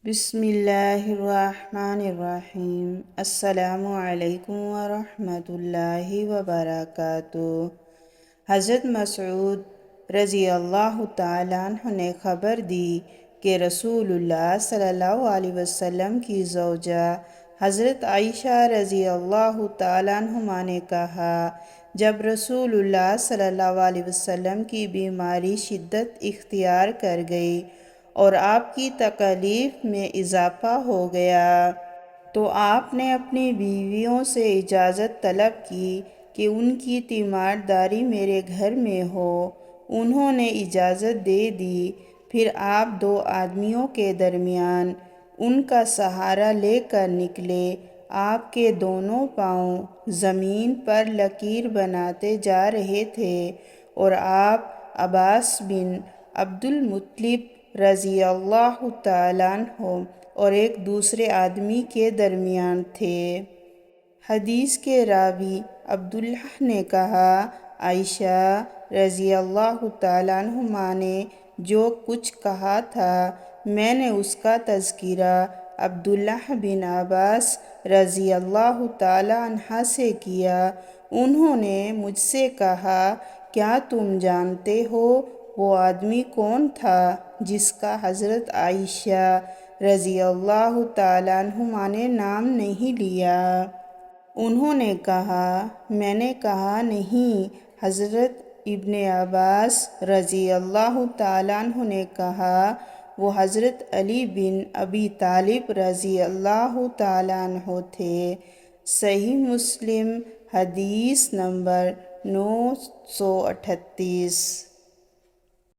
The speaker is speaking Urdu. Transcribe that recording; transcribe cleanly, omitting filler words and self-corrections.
بسم اللہ الرحمن الرحیم۔ السلام علیکم ورحمۃ اللہ وبرکاتہ۔ حضرت مسعود رضی اللہ تعالیٰ عنہ نے خبر دی کہ رسول اللہ صلی اللہ علیہ وسلم کی زوجہ حضرت عائشہ رضی اللہ تعالیٰ عنہما نے کہا، جب رسول اللہ صلی اللہ علیہ وسلم کی بیماری شدت اختیار کر گئی اور آپ کی تکالیف میں اضافہ ہو گیا تو آپ نے اپنی بیویوں سے اجازت طلب کی کہ ان کی تیمارداری میرے گھر میں ہو۔ انہوں نے اجازت دے دی۔ پھر آپ دو آدمیوں کے درمیان ان کا سہارا لے کر نکلے۔ آپ کے دونوں پاؤں زمین پر لکیر بناتے جا رہے تھے اور آپ عباس بن عبد المطلب رضی اللہ تعالیٰ عنہ اور ایک دوسرے آدمی کے درمیان تھے۔ حدیث کے راوی عبداللہ نے کہا، عائشہ رضی اللہ تعالیٰ عنہما نے جو کچھ کہا تھا میں نے اس کا تذکرہ عبداللہ بن عباس رضی اللہ تعالیٰ عنہ سے کیا۔ انہوں نے مجھ سے کہا، کیا تم جانتے ہو وہ آدمی کون تھا جس کا حضرت عائشہ رضی اللہ تعالیٰ عنہما نے نام نہیں لیا؟ انہوں نے کہا، میں نے کہا نہیں۔ حضرت ابن عباس رضی اللہ تعالیٰ عنہ نے کہا، وہ حضرت علی بن ابی طالب رضی اللہ تعالیٰ عنہ تھے۔ صحیح مسلم حدیث نمبر 938۔